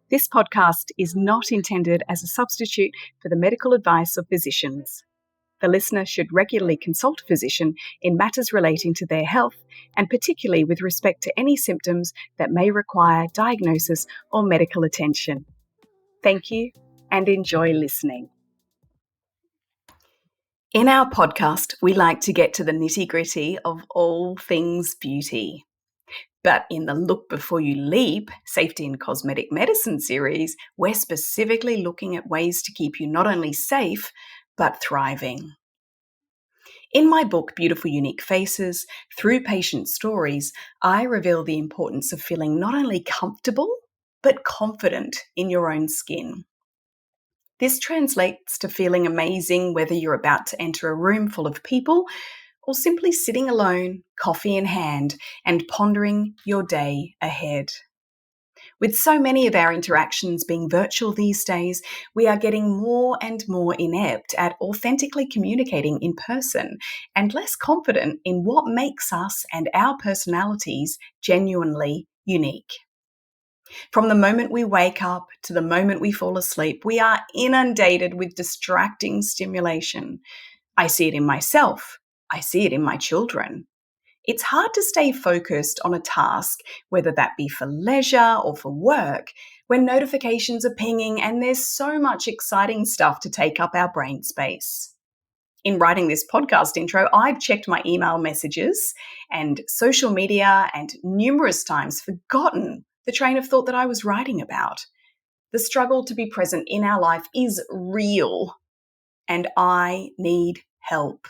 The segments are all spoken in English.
This podcast is not intended as a substitute for the medical advice of physicians. The listener should regularly consult a physician in matters relating to their health, and particularly with respect to any symptoms that may require diagnosis or medical attention. Thank you and enjoy listening. In our podcast, we like to get to the nitty-gritty of all things beauty. But in the Look Before You Leap Safety in Cosmetic Medicine series, we're specifically looking at ways to keep you not only safe, but thriving. In my book, Beautiful Unique Faces, through patient stories, I reveal the importance of feeling not only comfortable, but confident in your own skin. This translates to feeling amazing whether you're about to enter a room full of people or simply sitting alone, coffee in hand, and pondering your day ahead. With so many of our interactions being virtual these days, we are getting more and more inept at authentically communicating in person and less confident in what makes us and our personalities genuinely unique. From the moment we wake up to the moment we fall asleep, we are inundated with distracting stimulation. I see it in myself. I see it in my children. It's hard to stay focused on a task, whether that be for leisure or for work, when notifications are pinging and there's so much exciting stuff to take up our brain space. In writing this podcast intro, I've checked my email messages and social media and numerous times forgotten the train of thought that I was writing about. The struggle to be present in our life is real, and I need help.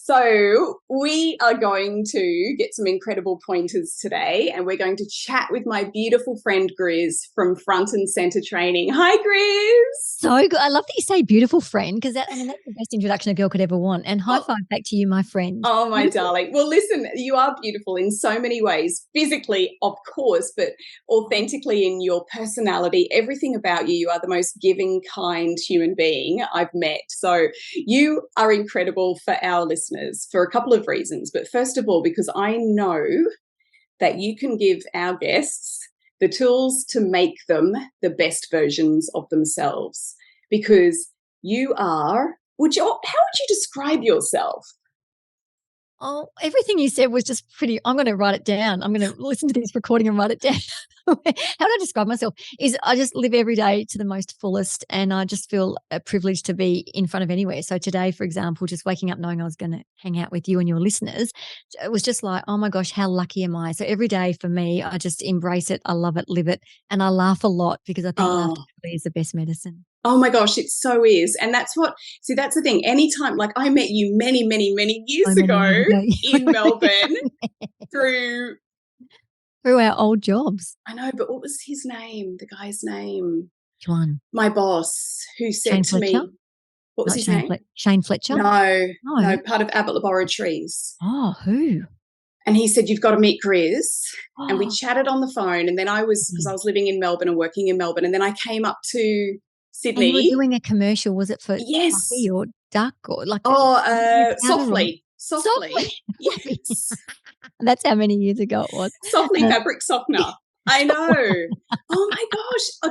So we are going to get some incredible pointers today, and we're going to chat with my beautiful friend Grizz from Front and Centre Training. Hi, Grizz. So good. I love that you say beautiful friend, because that's the best introduction a girl could ever want. And high five back to you, my friend. Oh, my darling. Well, listen, you are beautiful in so many ways. Physically, of course, but authentically in your personality, everything about you. You are the most giving, kind human being I've met. So you are incredible for our listeners for a couple of reasons. But first of all, because I know that you can give our guests the tools to make them the best versions of themselves, because you are, how would you describe yourself? Oh, everything you said was just pretty. I'm going to write it down. I'm going to listen to this recording and write it down. How do I describe myself? I just live every day to the most fullest, and I just feel privileged to be in front of anywhere. So today, for example, just waking up knowing I was going to hang out with you and your listeners, it was just like, oh my gosh, how lucky am I? So every day for me, I just embrace it. I love it, live it, and I laugh a lot because I think laughter is the best medicine. Oh my gosh, it so is. And that's the thing. Anytime, like I met you many, many, many years ago in Melbourne through our old jobs. I know, but what was his name? The guy's name? Which one? My boss, who said to me, what was his name? Shane Fletcher? No, part of Abbott Laboratories. Oh, who? And he said, you've got to meet Grizz. And we chatted on the phone. And then because I was living in Melbourne and working in Melbourne. And then I came up to Sydney. And you were doing a commercial. Was it for coffee or duck or like? Softly. Yes. That's how many years ago it was. Softly fabric softener. I know. Oh my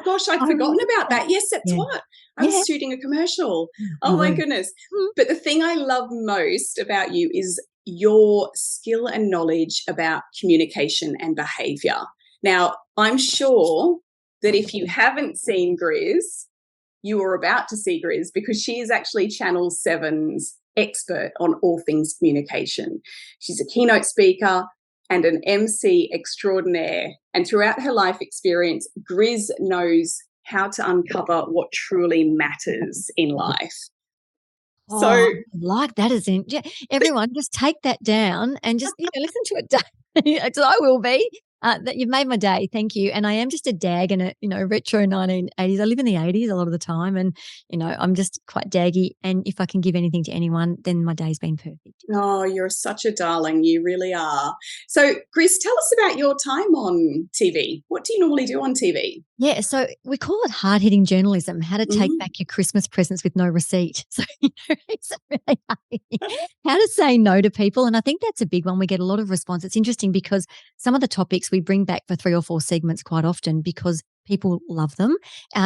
gosh, I'd forgotten about that. Yes, that's what. I was shooting a commercial. Oh my goodness. But the thing I love most about you is your skill and knowledge about communication and behaviour. Now, I'm sure that if you haven't seen Grizz, you are about to see Grizz, because she is actually Channel 7's expert on all things communication. She's a keynote speaker and an MC extraordinaire. And throughout her life experience, Grizz knows how to uncover what truly matters in life. Oh, so like that is everyone just take that down and just listen to it. So I will be. That you've made my day. Thank you. And I am just a dag and a retro 1980s. I live in the 80s a lot of the time, and I'm just quite daggy. And if I can give anything to anyone, then my day's been perfect. Oh, you're such a darling. You really are. So, Grizz, tell us about your time on TV. What do you normally do on TV? Yeah, so we call it hard-hitting journalism, how to take back your Christmas presents with no receipt. So, it's really how to say no to people. And I think that's a big one. We get a lot of response. It's interesting because some of the topics topics we bring back for 3 or 4 segments quite often because people love them.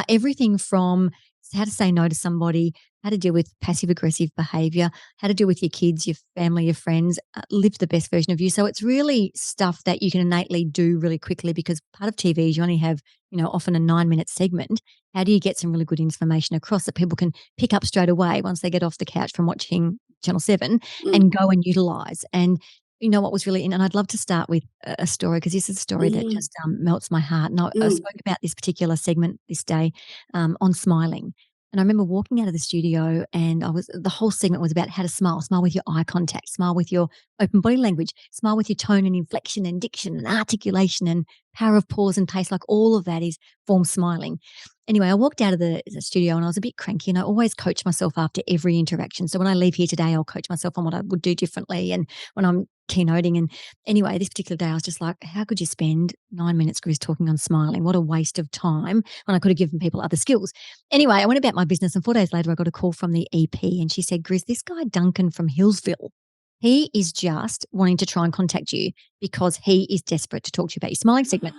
Everything from how to say no to somebody, how to deal with passive-aggressive behavior, how to deal with your kids, your family, your friends, live the best version of you. So it's really stuff that you can innately do really quickly because part of TV is you only have, often a 9-minute segment. How do you get some really good information across that people can pick up straight away once they get off the couch from watching Channel 7 and go and utilize? And you know what was really and I'd love to start with a story because this is a story that just melts my heart. And I spoke about this particular segment this day on smiling. And I remember walking out of the studio and the whole segment was about how to smile with your eye contact, smile with your open body language, smile with your tone and inflection and diction and articulation and power of pause and pace. Like all of that is form smiling. Anyway, I walked out of the studio and I was a bit cranky and I always coach myself after every interaction. So when I leave here today, I'll coach myself on what I would do differently and when I'm keynoting. And anyway, this particular day, I was just like, how could you spend 9 minutes, Chris, talking on smiling? What a waste of time when I could have given people other skills. Anyway, I went about my business and 4 days later, I got a call from the EP and she said, Grizz, this guy Duncan from Hillsville, he is just wanting to try and contact you because he is desperate to talk to you about your smiling segment.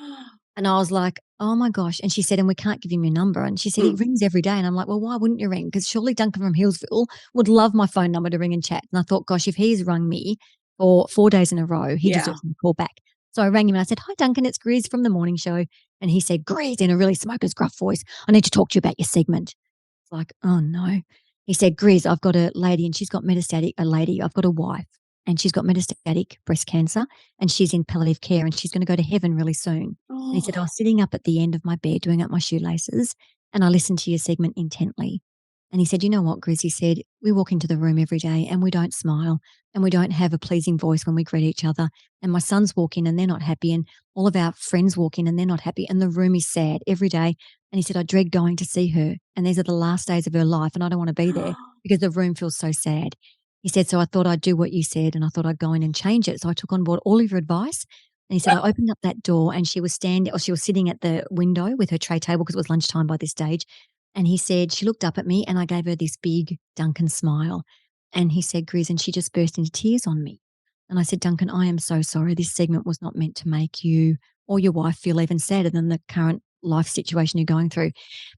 And I was like, oh my gosh. And she said, and we can't give him your number. And she said, he rings every day. And I'm like, well, why wouldn't you ring? Because surely Duncan from Hillsville would love my phone number to ring and chat. And I thought, gosh, if he's rung me for 4 days in a row, he deserves a call back. So I rang him and I said, hi, Duncan, it's Grizz from the morning show. And he said, Grizz, in a really smoker's gruff voice, I need to talk to you about your segment. It's like, oh no. He said, Grizz, I've got a lady and she's got I've got a wife and she's got metastatic breast cancer and she's in palliative care and she's going to go to heaven really soon. And he said, I was sitting up at the end of my bed doing up my shoelaces and I listened to your segment intently. And he said, you know what, Grizz? He said, we walk into the room every day and we don't smile and we don't have a pleasing voice when we greet each other. And my sons walk in and they're not happy and all of our friends walk in and they're not happy and the room is sad every day. And he said, I dread going to see her and these are the last days of her life and I don't want to be there because the room feels so sad. He said, so I thought I'd do what you said and I thought I'd go in and change it. So I took on board all of your advice. And he said, I opened up that door and she was sitting at the window with her tray table because it was lunchtime by this stage. And he said, she looked up at me and I gave her this big Duncan smile. And he said, Grizz, and she just burst into tears on me. And I said, Duncan, I am so sorry. This segment was not meant to make you or your wife feel even sadder than the current life situation you're going through.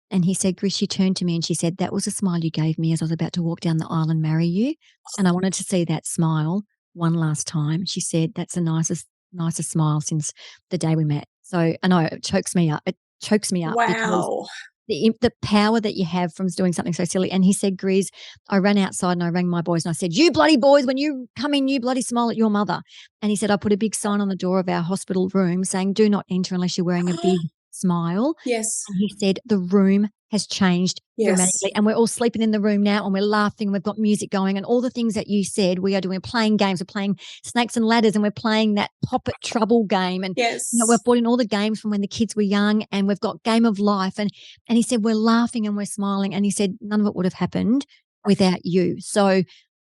And he said, Grizz, she turned to me and she said, that was a smile you gave me as I was about to walk down the aisle and marry you. And I wanted to see that smile one last time. She said, that's the nicest smile since the day we met. So I know it chokes me up. It chokes me up because the power that you have from doing something so silly. And he said, Grizz, I ran outside and I rang my boys and I said, you bloody boys, when you come in, you bloody smile at your mother. And he said, I put a big sign on the door of our hospital room saying, do not enter unless you're wearing a big smile. Yes. And he said, the room has changed dramatically. And we're all sleeping in the room now and we're laughing and we've got music going and all the things that you said we are doing. We're playing games. We're playing snakes and ladders and we're playing that Pop It Trouble game. And we've brought in all the games from when the kids were young and we've got Game of Life. And he said, we're laughing and we're smiling. And he said, none of it would have happened without you. So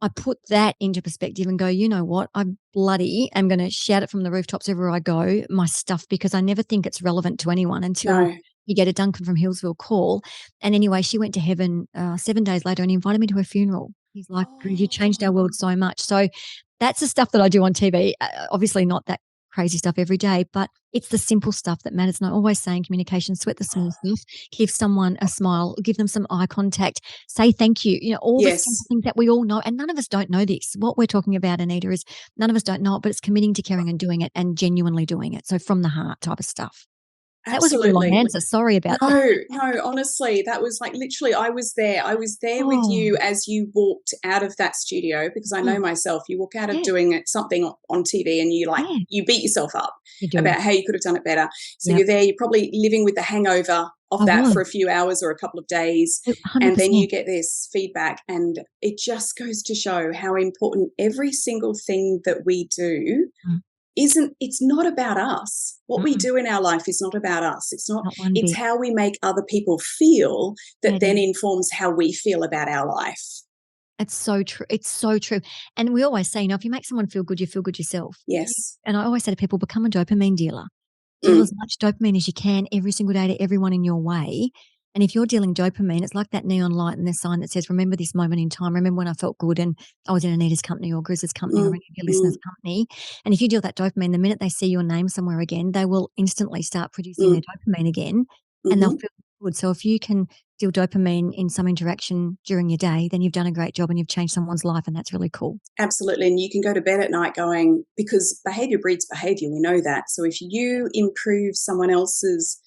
I put that into perspective and go, you know what? I bloody am going to shout it from the rooftops everywhere I go, my stuff, because I never think it's relevant to anyone until you get a Duncan from Hillsville call. And anyway, she went to heaven 7 days later and he invited me to her funeral. He's like, you changed our world so much. So that's the stuff that I do on TV. Obviously not that crazy stuff every day, but it's the simple stuff that matters. And I always say in communication, sweat the small stuff, give someone a smile, give them some eye contact, say thank you, all the simple things that we all know. And none of us don't know this. What we're talking about, Anita, is none of us don't know it, but it's committing to caring and doing it and genuinely doing it. So from the heart type of stuff. That was a really long answer. Sorry about that. No, honestly, that was like literally I was there. I was there with you as you walked out of that studio because I know myself, you walk out of doing something on TV and you beat yourself up about how you could have done it better. So you're there, you're probably living with the hangover of that for a few hours or a couple of days. 100%. And then you get this feedback and it just goes to show how important every single thing that we do it's not about us. What we do in our life is not about us. It's how we make other people feel that then informs how we feel about our life. It's so true. It's so true. And we always say, if you make someone feel good, you feel good yourself. Yes. And I always say to people, become a dopamine dealer. Deal as much dopamine as you can every single day to everyone in your way. And if you're dealing dopamine, it's like that neon light and the sign that says, remember this moment in time. Remember when I felt good and I was in Anita's company or Griz's company or any of your listeners' company. And if you deal that dopamine, the minute they see your name somewhere again, they will instantly start producing their dopamine again and they'll feel good. So if you can deal dopamine in some interaction during your day, then you've done a great job and you've changed someone's life, and that's really cool. Absolutely. And you can go to bed at night going, because behavior breeds behavior, we know that. So if you improve someone else's,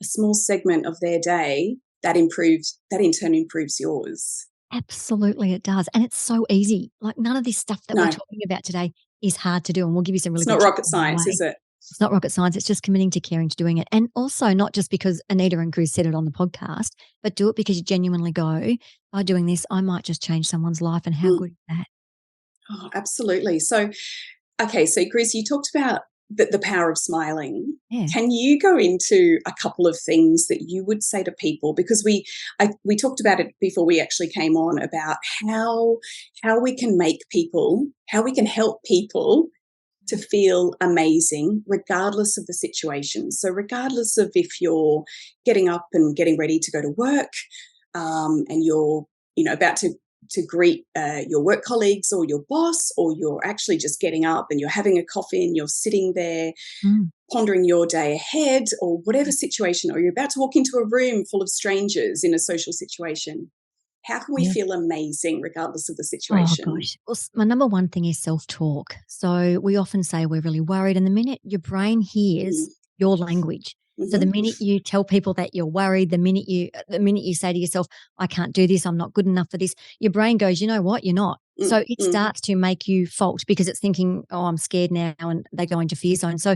a small segment of their day, that in turn improves yours. Absolutely, it does. And it's so easy. Like, none of this stuff that we're talking about today is hard to do. And we'll give you some really good It's not tips rocket along the science, way. is it? It's not rocket science. It's just committing to caring to doing it. And also not just because Anita and Gris said it on the podcast, but do it because you genuinely go, by doing this, I might just change someone's life. And how good is that? Oh, absolutely. So, okay, so Gris, you talked about the power of smiling. Yeah. Can you go into a couple of things that you would say to people? Because we talked about it before we actually came on, about how we can help people to feel amazing regardless of the situation. So regardless of if you're getting up and getting ready to go to work, and you're about to greet your work colleagues or your boss, or you're actually just getting up and you're having a coffee and you're sitting there pondering your day ahead, or whatever situation, or you're about to walk into a room full of strangers in a social situation. How can we feel amazing regardless of the situation? Oh, gosh. Well, my number one thing is self-talk. So we often say we're really worried, and the minute your brain hears your language, so the minute you tell people that you're worried, the minute you say to yourself, I can't do this, I'm not good enough for this, your brain goes, you know what, you're not. So it starts to make you fault because it's thinking, oh, I'm scared now, and they go into fear zone. So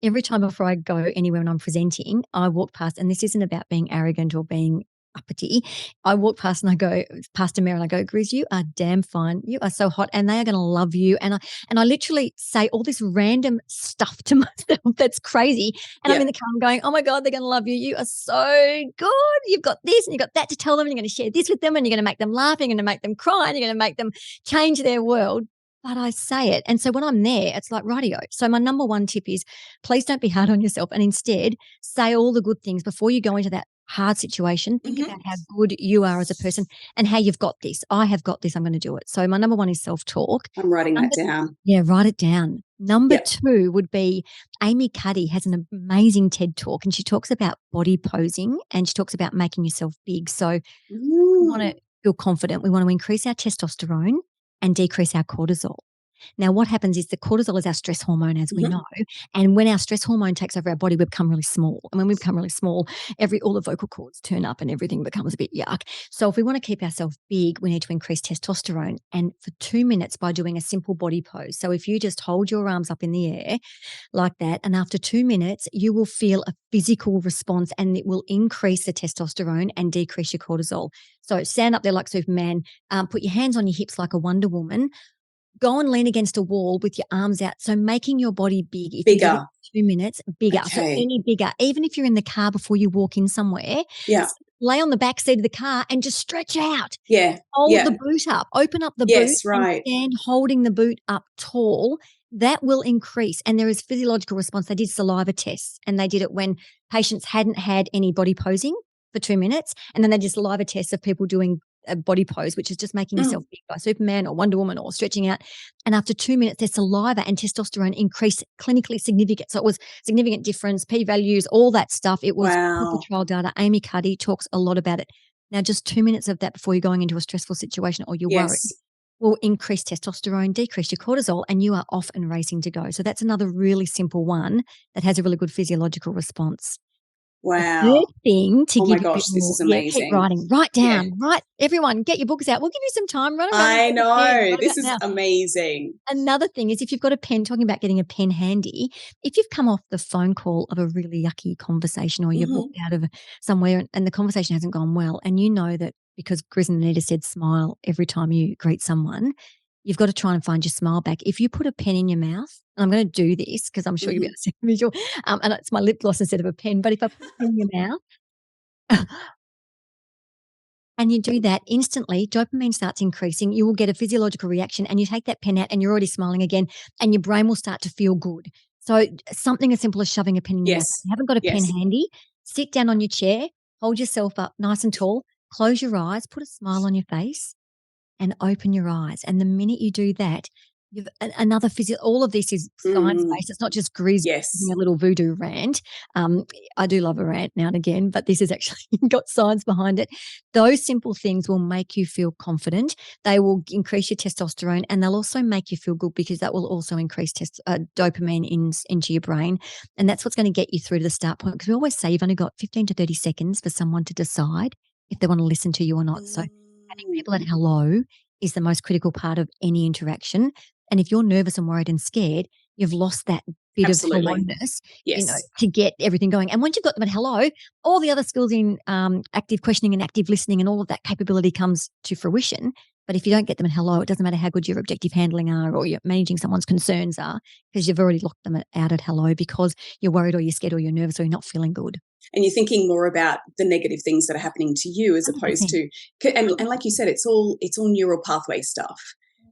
every time before I go anywhere when I'm presenting, I walk past, and this isn't about being arrogant or being uppity. I walk past and I go past a mirror and I go, Grizz, you are damn fine. You are so hot, and they are going to love you. And I literally say all this random stuff to myself that's crazy. And I'm in the car, I'm going, oh my God, they're going to love you. You are so good. You've got this and you've got that to tell them, and you're going to share this with them, and you're going to make them laugh, and you're going to make them cry, and you're going to make them change their world. But I say it. And so when I'm there, it's like radio. So my number one tip is, please don't be hard on yourself, and instead say all the good things before you go into that hard situation. Think about how good you are as a person and how you've got this. I have got this. I'm going to do it. So my number one is self-talk. I'm writing that down. Yeah, write it down. Number two would be, Amy Cuddy has an amazing TED talk, and she talks about body posing, and she talks about making yourself big. So we want to feel confident. We want to increase our testosterone and decrease our cortisol. Now, what happens is the cortisol is our stress hormone, as we know. And when our stress hormone takes over our body, we become really small. And when we become really small, all the vocal cords turn up and everything becomes a bit yuck. So if we want to keep ourselves big, we need to increase testosterone. And for 2 minutes, by doing a simple body pose. So if you just hold your arms up in the air like that, and after 2 minutes, you will feel a physical response, and it will increase the testosterone and decrease your cortisol. So stand up there like Superman, put your hands on your hips like a Wonder Woman. Go and lean against a wall with your arms out. So making your body big. If you do it 2 minutes, bigger. Okay. So any bigger. Even if you're in the car before you walk in somewhere, lay on the back seat of the car and just stretch out. Yeah. Hold the boot up. Open up the boot. Right. And stand holding the boot up tall. That will increase. And there is physiological response. They did saliva tests, and they did it when patients hadn't had any body posing for 2 minutes. And then they did saliva tests of people doing a body pose, which is just making yourself big by Superman or Wonder Woman or stretching out. And after 2 minutes, their saliva and testosterone increased clinically significant. So it was significant difference, p-values, all that stuff. It was clinical trial data. Amy Cuddy talks a lot about it. Now, just 2 minutes of that before you're going into a stressful situation or you're worried will increase testosterone, decrease your cortisol, and you are off and racing to go. So that's another really simple one that has a really good physiological response. Wow. The third thing to give you a bit this more, is amazing. keep writing. Write down. Write. Everyone, get your books out. We'll give you some time. I know. This is amazing. Another thing is, if you've got a pen, talking about getting a pen handy, if you've come off the phone call of a really yucky conversation, or you've walked out of somewhere and the conversation hasn't gone well, and you know that because Grizz and Anita said smile every time you greet someone, you've got to try and find your smile back. If you put a pen in your mouth, and I'm going to do this because I'm sure you'll be able to see the visual, and it's my lip gloss instead of a pen, but if I put it in your mouth and you do that, instantly dopamine starts increasing, you will get a physiological reaction, and you take that pen out and you're already smiling again, and your brain will start to feel good. So something as simple as shoving a pen in your mouth. If you haven't got a pen handy, sit down on your chair, hold yourself up nice and tall, close your eyes, put a smile on your face, and open your eyes. And the minute you do that, you've another all of this is science-based. It's not just Grizz Yes. a little voodoo rant. I do love a rant now and again, but this has actually got science behind it. Those simple things will make you feel confident. They will increase your testosterone, and they'll also make you feel good because that will also increase dopamine into your brain. And that's what's going to get you through to the start point, because we always say you've only got 15 to 30 seconds for someone to decide if they want to listen to you or not. So having people at hello is the most critical part of any interaction. And if you're nervous and worried and scared, you've lost that bit of hello-ness, to get everything going. And once you've got them at hello, all the other skills in active questioning and active listening and all of that capability comes to fruition. But if you don't get them at hello, it doesn't matter how good your objective handling are or your managing someone's concerns are, because you've already locked them out at hello because you're worried or you're scared or you're nervous or you're not feeling good. And you're thinking more about the negative things that are happening to you as opposed 100%. To, and like you said, it's all neural pathway stuff.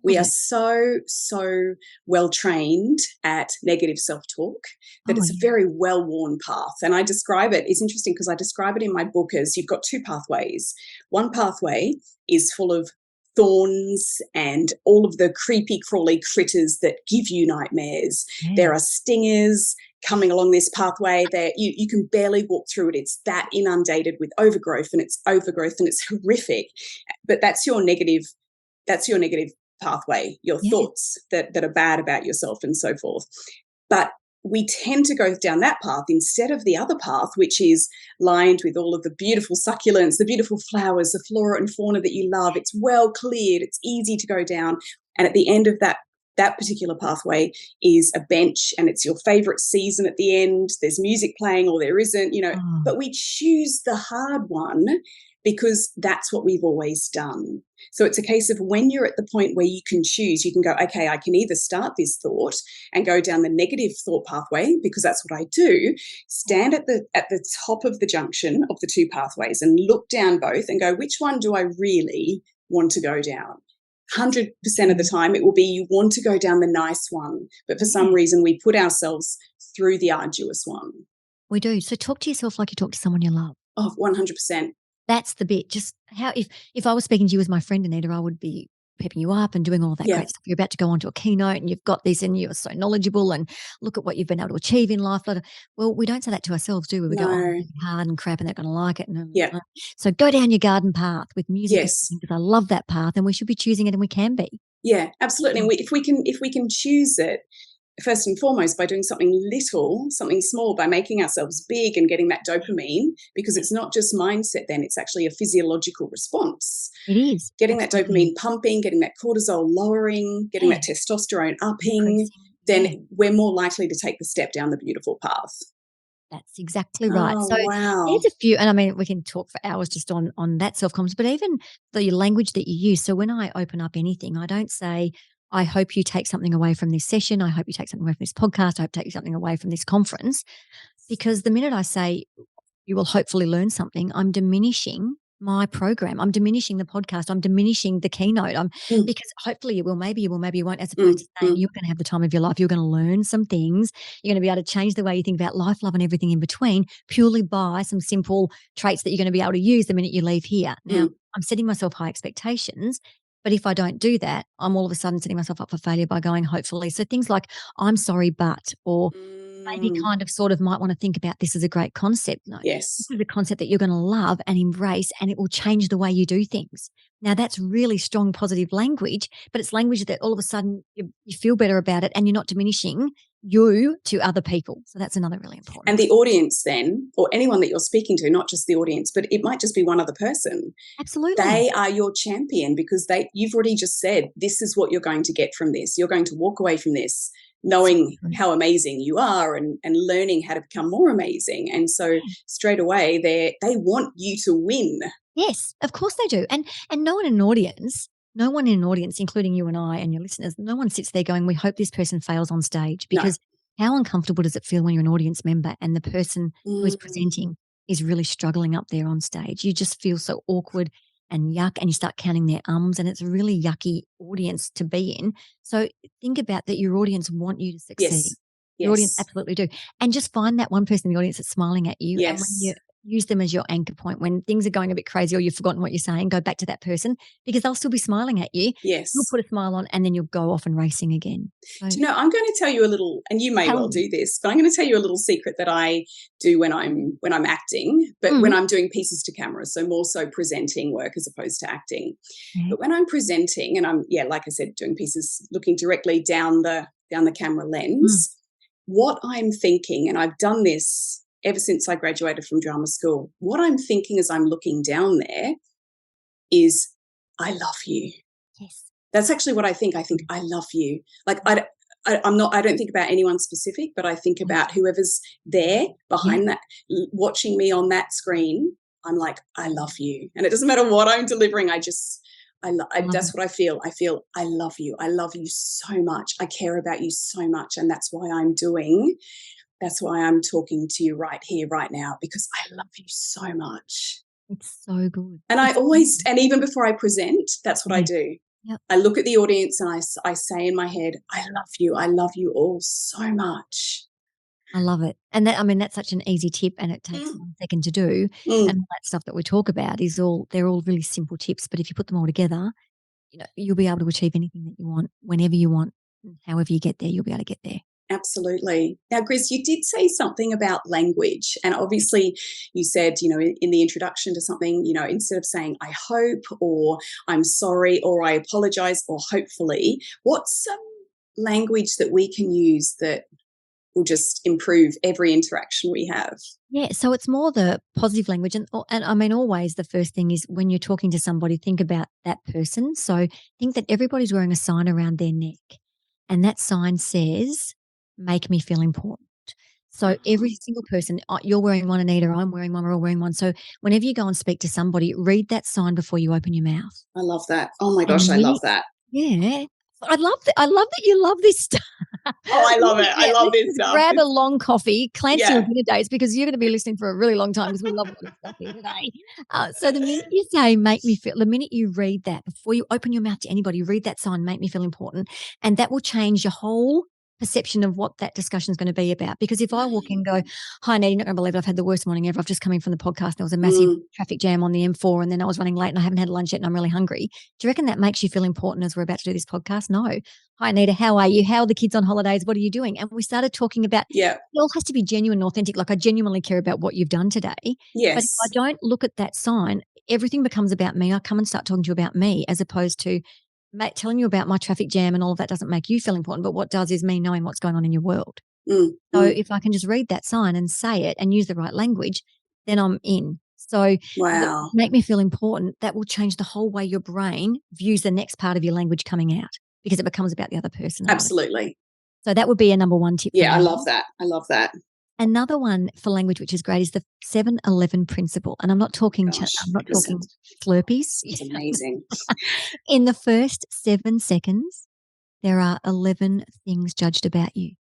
We are so well trained at negative self-talk that it's a very well-worn path. And I describe it, it's interesting because I describe it in my book as you've got two pathways. One pathway is full of thorns and all of the creepy crawly critters that give you nightmares. There are stingers coming along this pathway that you can barely walk through it. It's that inundated with overgrowth and it's horrific. But that's your negative pathway, your thoughts that are bad about yourself and so forth. But we tend to go down that path instead of the other path, which is lined with all of the beautiful succulents, the beautiful flowers, the flora and fauna that you love. It's well cleared. It's easy to go down. And at the end of that particular pathway is a bench, and it's your favorite season at the end. There's music playing or there isn't, but we choose the hard one because that's what we've always done. So it's a case of when you're at the point where you can choose, you can go, okay, I can either start this thought and go down the negative thought pathway because that's what I do, stand at the top of the junction of the two pathways and look down both and go, which one do I really want to go down? 100% of the time it will be you want to go down the nice one, but for some reason we put ourselves through the arduous one. We do. So talk to yourself like you talk to someone you love. Oh, 100%. That's the bit. Just how if I was speaking to you as my friend, Anita, I would be pepping you up and doing all that great stuff. You're about to go on to a keynote and you've got this and you're so knowledgeable and look at what you've been able to achieve in life. Well, we don't say that to ourselves, do we? We go, it's hard and crap and they're going to like it. So go down your garden path with music because I love that path and we should be choosing it, and we can be. Yeah, absolutely. And if we can choose it, first and foremost, by doing something little, something small, by making ourselves big and getting that dopamine, because it's not just mindset then, it's actually a physiological response. It is. Getting that dopamine pumping, getting that cortisol lowering, getting that testosterone upping, then we're more likely to take the step down the beautiful path. That's exactly right. Oh, so wow. There's a few, and I mean, we can talk for hours just on that self-confidence, but even the language that you use. So when I open up anything, I don't say, I hope you take something away from this session. I hope you take something away from this podcast. I hope you take something away from this conference. Because the minute I say you will hopefully learn something, I'm diminishing my program. I'm diminishing the podcast. I'm diminishing the keynote. Because hopefully you will, maybe you will, maybe you won't, as opposed to saying you're going to have the time of your life. You're going to learn some things. You're going to be able to change the way you think about life, love, and everything in between purely by some simple traits that you're going to be able to use the minute you leave here. Now, I'm setting myself high expectations. But if I don't do that, I'm all of a sudden setting myself up for failure by going hopefully. So things like I'm sorry, but, or maybe kind of sort of might want to think about this as a great concept. No, this is a concept that you're going to love and embrace, and it will change the way you do things. Now, that's really strong positive language, but it's language that all of a sudden you feel better about it and you're not diminishing you to other people. So that's another really important. And the audience then, or anyone that you're speaking to, not just the audience, but it might just be one other person. Absolutely. They are your champion because you've already just said, this is what you're going to get from this. You're going to walk away from this knowing how amazing you are and learning how to become more amazing. And so straight away they want you to win. Yes, of course they do. And no one in an audience, including you and I and your listeners, no one sits there going, we hope this person fails on stage, because how uncomfortable does it feel when you're an audience member and the person who is presenting is really struggling up there on stage? You just feel so awkward and yuck, and you start counting their ums, and it's a really yucky audience to be in. So think about that. Your audience want you to succeed. Yes. Your audience absolutely do. And just find that one person in the audience that's smiling at you. Yes. And when use them as your anchor point. When things are going a bit crazy or you've forgotten what you're saying, go back to that person because they'll still be smiling at you. Yes. You'll put a smile on and then you'll go off and racing again. So, do you know, I'm going to tell you a little, and you may well do this, but I'm going to tell you a little secret that I do when I'm acting, but when I'm doing pieces to camera, so more so presenting work as opposed to acting. But when I'm presenting and I'm, like I said, doing pieces looking directly down the camera lens, what I'm thinking, and I've done this ever since I graduated from drama school, what I'm thinking as I'm looking down there is, I love you. Yes. That's actually what I think. I think, I love you. Like, I don't think about anyone specific, but I think about whoever's there behind that, watching me on that screen. I'm like, I love you. And it doesn't matter what I'm delivering. That's what I feel. I feel, I love you. I love you so much. I care about you so much. And that's why I'm talking to you right here, right now, because I love you so much. It's so good. And and even before I present, that's what I do. Yep. I look at the audience and I say in my head, I love you. I love you all so much. I love it. And that's such an easy tip and it takes 1 second to do. And all that stuff that we talk about they're all really simple tips. But if you put them all together, you'll be able to achieve anything that you want, whenever you want, however you get there, you'll be able to get there. Absolutely. Now, Gris, you did say something about language. And obviously you said, in the introduction to something, instead of saying, I hope, or I'm sorry, or I apologize, or hopefully, what's some language that we can use that will just improve every interaction we have? Yeah, so it's more the positive language. And always the first thing is when you're talking to somebody, think about that person. So think that everybody's wearing a sign around their neck. And that sign says, make me feel important. So every single person, you're wearing one, Anita, I'm wearing one, we're all wearing one. So whenever you go and speak to somebody, read that sign before you open your mouth. I love that. Oh my gosh, I love that. Yeah. I love that you love this stuff. Oh, I love it. I love this stuff. Grab a long coffee, Clancy or dinner dates, because you're going to be listening for a really long time because we love all this stuff here today. So the minute you say, the minute you read that, before you open your mouth to anybody, read that sign, make me feel important. And that will change your whole perception of what that discussion is going to be about. Because if I walk in and go, hi, Nate, you're not going to believe it, I've had the worst morning ever. I've just come in from the podcast. There was a massive traffic jam on the M4 and then I was running late and I haven't had lunch yet and I'm really hungry. Do you reckon that makes you feel important as we're about to do this podcast? No. Hi, Anita, how are you? How are the kids on holidays? What are you doing? And we started talking about, it all has to be genuine and authentic. Like I genuinely care about what you've done today. Yes. But if I don't look at that sign, everything becomes about me. I come and start talking to you about me as opposed to telling you about my traffic jam and all of that doesn't make you feel important. But what does is me knowing what's going on in your world. So if I can just read that sign and say it and use the right language, then I'm in. So make me feel important. That will change the whole way your brain views the next part of your language coming out because it becomes about the other person. Absolutely. So that would be a number one tip. Yeah, I love that. I love that. Another one for language, which is great, is the 7-11 principle. And I'm not talking talking Slurpees. It's amazing. In the first 7 seconds, there are 11 things judged about you.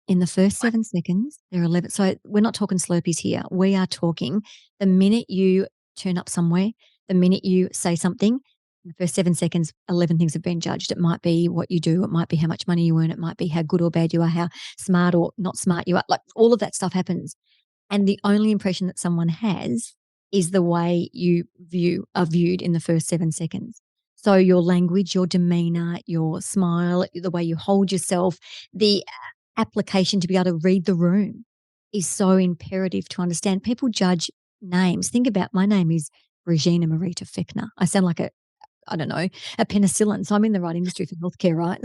In the first 7 seconds, there are 11. So we're not talking Slurpees here. We are talking the minute you turn up somewhere, the minute you say something, in the first 7 seconds, 11 things have been judged. It might be what you do. It might be how much money you earn. It might be how good or bad you are, how smart or not smart you are. Like all of that stuff happens. And the only impression that someone has is the way you are viewed in the first 7 seconds. So your language, your demeanor, your smile, the way you hold yourself, the application to be able to read the room is so imperative to understand. People judge names. Think about, my name is Regina Marita Fechner. I sound like a penicillin. So I'm in the right industry for healthcare, right?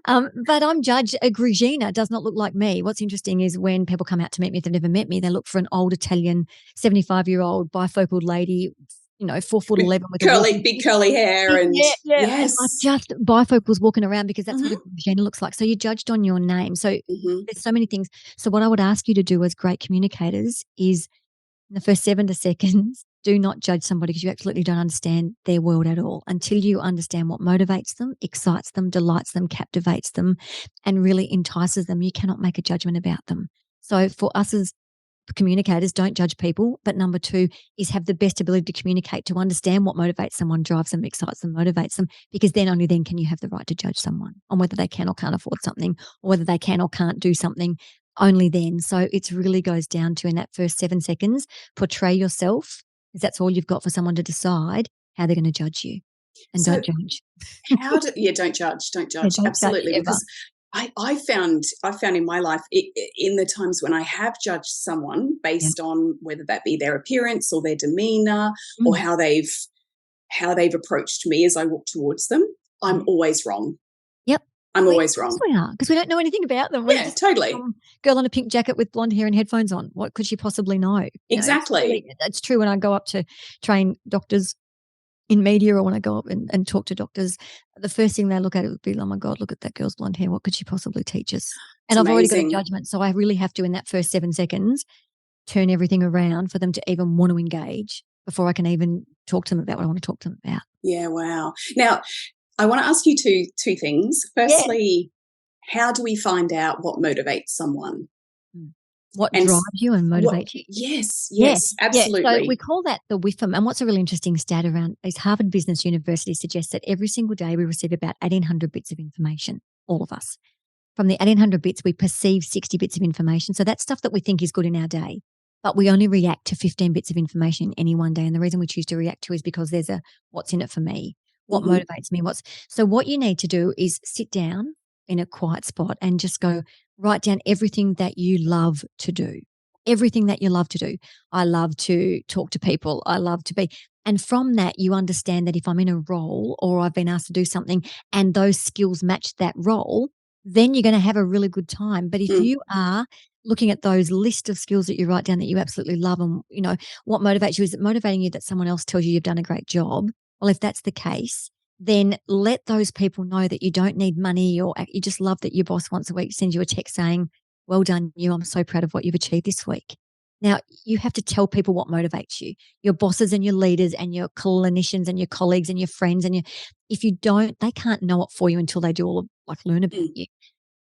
But I'm judged. Regina does not look like me. What's interesting is when people come out to meet me, if they've never met me, they look for an old Italian 75-year-old bifocal lady, 4'11" with big curly hair. And yes. And just bifocals walking around because that's what a Regina looks like. So you're judged on your name. So there's so many things. So what I would ask you to do as great communicators is in the first 7 seconds, do not judge somebody because you absolutely don't understand their world at all. Until you understand what motivates them, excites them, delights them, captivates them, and really entices them, you cannot make a judgment about them. So for us as communicators, don't judge people. But number 2 is have the best ability to communicate, to understand what motivates someone, drives them, excites them, motivates them, because then only then can you have the right to judge someone on whether they can or can't afford something or whether they can or can't do something only then. So it really goes down to, in that first 7 seconds, portray yourself, because that's all you've got for someone to decide how they're going to judge you. And So don't judge. Don't judge. Don't Yeah, judge. don't Absolutely. judge ever. Because I found in my life, in the times when I have judged someone based on whether that be their appearance or their demeanor or how they've approached me as I walk towards them, I'm always wrong. Yep. I'm always wrong. Of course we are, because we don't know anything about them. Yeah, totally. Girl in a pink jacket with blonde hair and headphones on. What could she possibly know? Exactly. It's true when I go up to train doctors in media, or when I go up and talk to doctors, the first thing they look at it would be, oh my God, look at that girl's blonde hair. What could she possibly teach us? And I've already got a judgment. So I really have to, in that first 7 seconds, turn everything around for them to even want to engage before I can even talk to them about what I want to talk to them about. Yeah, wow. Now, I want to ask you two things. Firstly, how do we find out what motivates someone? What drives you and motivates you? Yes, absolutely. So we call that the WIFM. And what's a really interesting stat around is Harvard Business University suggests that every single day we receive about 1,800 bits of information, all of us. From the 1,800 bits, we perceive 60 bits of information. So that's stuff that we think is good in our day. But we only react to 15 bits of information in any one day. And the reason we choose to react to is because there's a what's in it for me, what motivates me, So what you need to do is sit down in a quiet spot and just go, write down everything that you love to do. Everything that you love to do. I love to talk to people. I love to be. And from that, you understand that if I'm in a role or I've been asked to do something and those skills match that role, then you're going to have a really good time. But if you are looking at those list of skills that you write down that you absolutely love, and what motivates you, is it motivating you that someone else tells you you've done a great job? Well, if that's the case, then let those people know that you don't need money, or you just love that your boss once a week sends you a text saying, well done, you. I'm so proud of what you've achieved this week. Now, you have to tell people what motivates you, your bosses and your leaders and your clinicians and your colleagues and your friends. And if you don't, they can't know it for you until they do learn about you.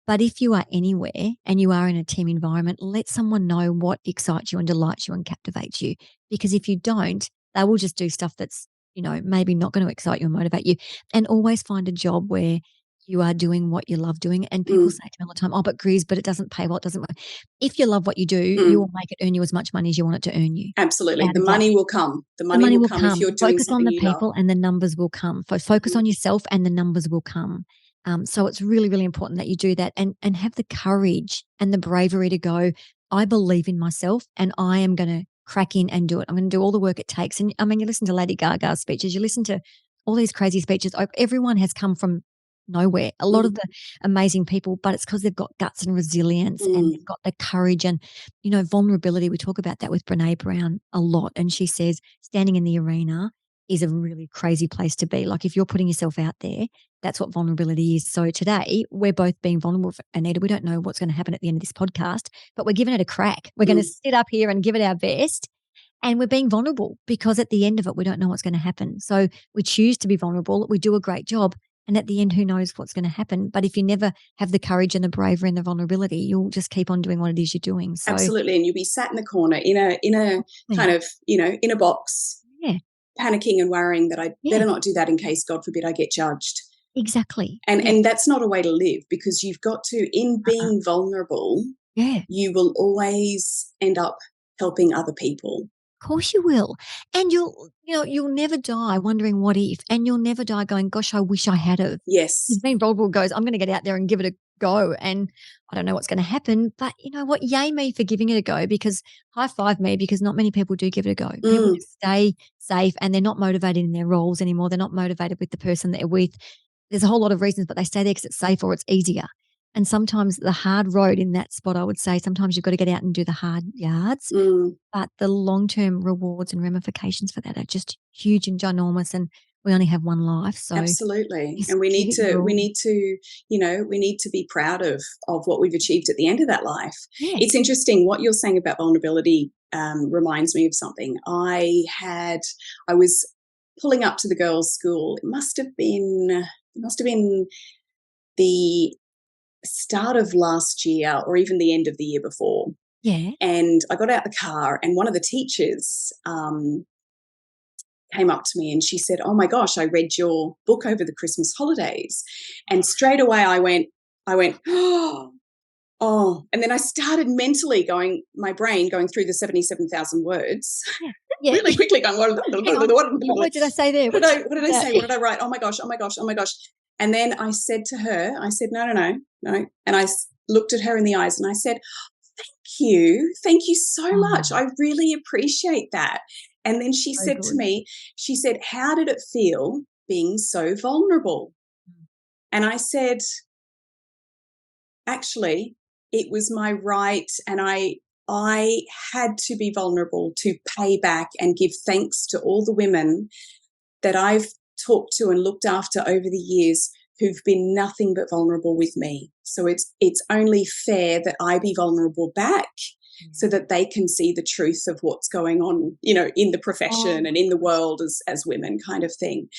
But if you are anywhere and you are in a team environment, let someone know what excites you and delights you and captivates you. Because if you don't, they will just do stuff that's, maybe not going to excite you and motivate you. And always find a job where you are doing what you love doing. And people say to me all the time, oh, but Grizz, but it doesn't pay well, it doesn't work. If you love what you do, you will make it earn you as much money as you want it to earn you. Absolutely. The money will come. The money will come if you're doing Focus on something the you people love. and the numbers will come. Focus on yourself and the numbers will come. So it's really, really important that you do that and have the courage and the bravery to go, I believe in myself and I am going to crack in and do it. I'm going to do all the work it takes. And I mean, you listen to Lady Gaga's speeches, you listen to all these crazy speeches. Everyone has come from nowhere. A lot of the amazing people, but it's because they've got guts and resilience and they've got the courage and, vulnerability. We talk about that with Brene Brown a lot. And she says standing in the arena is a really crazy place to be. Like if you're putting yourself out there, that's what vulnerability is. So today we're both being vulnerable, Anita. We don't know what's going to happen at the end of this podcast, but we're giving it a crack. We're going to sit up here and give it our best. And we're being vulnerable because at the end of it, we don't know what's going to happen. So we choose to be vulnerable. We do a great job. And at the end, who knows what's going to happen? But if you never have the courage and the bravery and the vulnerability, you'll just keep on doing what it is you're doing. So absolutely. And you'll be sat in the corner in a kind of, in a box, panicking and worrying that I better not do that in case, God forbid, I get judged. Exactly. And that's not a way to live, because you've got to, in being vulnerable, you will always end up helping other people. Of course you will. And you'll never die wondering what if, and you'll never die going, gosh, I wish I had of. Yes. Being vulnerable goes, I'm going to get out there and give it a go. And I don't know what's going to happen, but you know what? Yay me for giving it a go, because high five me, because not many people do give it a go. People just stay safe and they're not motivated in their roles anymore. They're not motivated with the person they're with. There's a whole lot of reasons, but they stay there because it's safe or it's easier. And sometimes the hard road in that spot, I would say, sometimes you've got to get out and do the hard yards. But the long-term rewards and ramifications for that are just huge and ginormous. And we only have one life. So absolutely. And we need to be proud of what we've achieved at the end of that life. Yeah. It's interesting what you're saying about vulnerability. Reminds me of something. I was pulling up to the girls' school. It must have been the start of last year or even the end of the year before. Yeah. And I got out the car and one of the teachers came up to me and she said, oh my gosh, I read your book over the Christmas holidays. And straight away I went, oh, Oh, and then I started mentally my brain going through the 77,000 words Yeah. really quickly going, Hang on. What word did I say there? What did I say? What did I write? Oh my gosh, oh my gosh, oh my gosh. And then I said to her, I said, no. And I looked at her in the eyes and I said, thank you so much. I really appreciate that. And then she said to me, she said, how did it feel being so vulnerable? And I said, actually, it was my right, and I had to be vulnerable to pay back and give thanks to all the women that I've talked to and looked after over the years who've been nothing but vulnerable with me. So it's only fair that I be vulnerable back so that they can see the truth of what's going on, in the profession and in the world as women, kind of thing.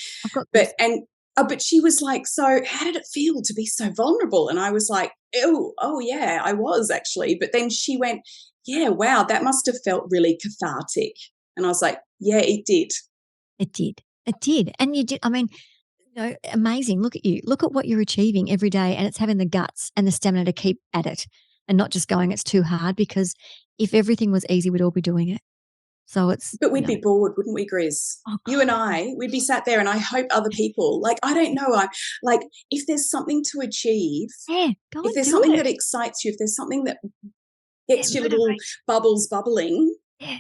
But she was like, so how did it feel to be so vulnerable? And I was like, oh yeah, I was actually. But then she went, yeah, wow, that must have felt really cathartic. And I was like, yeah, it did. It did. And you did. I mean, amazing. Look at you. Look at what you're achieving every day. And it's having the guts and the stamina to keep at it and not just going, it's too hard, because if everything was easy, we'd all be doing it. So But we'd be bored, wouldn't we, Grizz? Oh, you and I, we'd be sat there, and I hope other people, I don't know, if there's something to achieve, if there's something that excites you, if there's something that gets your little bubbles bubbling,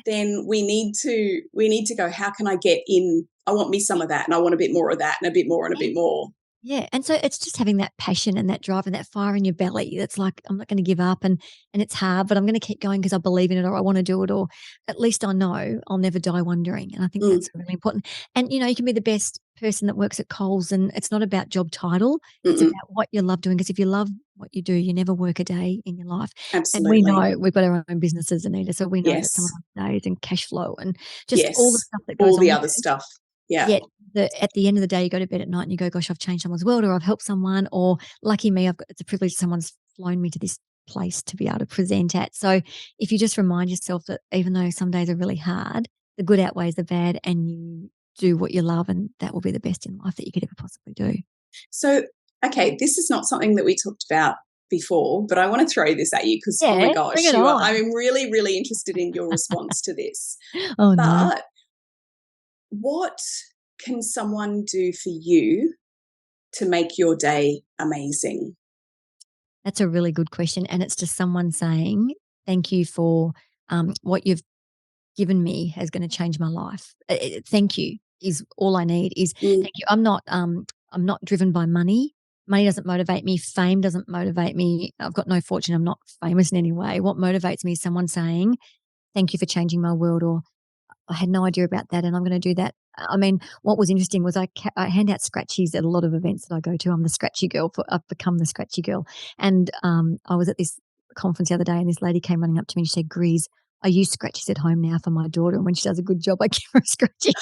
then we need to go, how can I get in? I want me some of that, and I want a bit more of that, and a bit more and a bit more. Yeah. And so it's just having that passion and that drive and that fire in your belly. That's like, I'm not going to give up, and it's hard, but I'm going to keep going because I believe in it, or I want to do it, or at least I know I'll never die wondering. And I think that's really important. And, you can be the best person that works at Coles, and it's not about job title. It's about what you love doing, because if you love what you do, you never work a day in your life. Absolutely. And we know we've got our own businesses, Anita, so we know that some of our days and cash flow and just all the stuff that goes on. All the other stuff. Yeah. Yet at the end of the day, you go to bed at night and you go, gosh, I've changed someone's world, or I've helped someone, or lucky me, it's a privilege someone's flown me to this place to be able to present at. So if you just remind yourself that even though some days are really hard, the good outweighs the bad, and you do what you love, and that will be the best in life that you could ever possibly do. So, okay, this is not something that we talked about before, but I want to throw this at you because, oh my gosh, I'm really, really interested in your response to this. No. What can someone do for you to make your day amazing? That's a really good question. And it's just someone saying, thank you for what you've given me is going to change my life. Thank you is all I need is thank you. I'm not driven by money. Money doesn't motivate me. Fame doesn't motivate me. I've got no fortune. I'm not famous in any way. What motivates me is someone saying, thank you for changing my world, or I had no idea about that, and I'm going to do that. I mean, what was interesting was I hand out scratchies at a lot of events that I go to. I'm the scratchy girl. I've become the scratchy girl. And I was at this conference the other day, and this lady came running up to me and she said, Grease, I use scratchies at home now for my daughter, and when she does a good job, I give her a scratchy.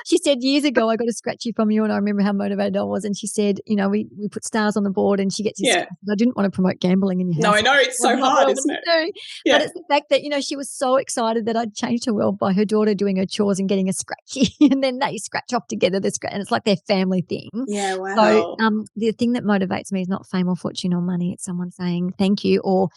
She said, years ago, I got a scratchy from you, and I remember how motivated I was. And she said, we put stars on the board, and she gets his scratchies. I didn't want to promote gambling in your house. No, I know, it's so hard, isn't it? But it's the fact that, she was so excited that I'd changed her world by her daughter doing her chores and getting a scratchy, and then they scratch off together, and it's like their family thing. Yeah, wow. So the thing that motivates me is not fame or fortune or money. It's someone saying thank you, or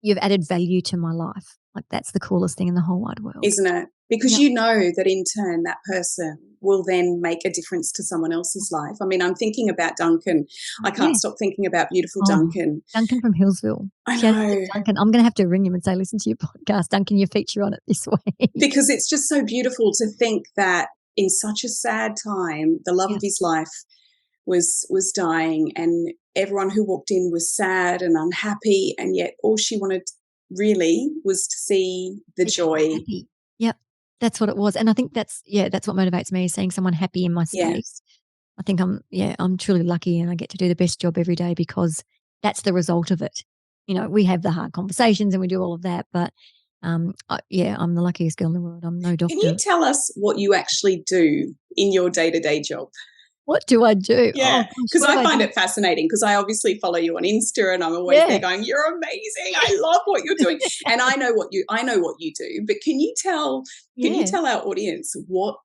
you've added value to my life. Like, that's the coolest thing in the whole wide world. Isn't it? Because you know that in turn that person will then make a difference to someone else's life. I mean, I'm thinking about Duncan. I can't stop thinking about beautiful Duncan. Duncan from Hillsville. I know. Duncan, I'm going to have to ring him and say, listen to your podcast, Duncan, you feature on it this week. Because it's just so beautiful to think that in such a sad time, the love of his life was dying, and everyone who walked in was sad and unhappy, and yet all she wanted really was to see the joy. Happy. Yep, that's what it was. And I think that's what motivates me, is seeing someone happy in my space. I think I'm truly lucky, and I get to do the best job every day because that's the result of it. We have the hard conversations and we do all of that, but I'm the luckiest girl in the world. I'm no doctor. Can you tell us what you actually do in your day-to-day job? What do I do? Yeah, because I find it fascinating, because I obviously follow you on Insta, and I'm always there going, you're amazing. I love what you're doing. And I know what you do, but can you tell our audience what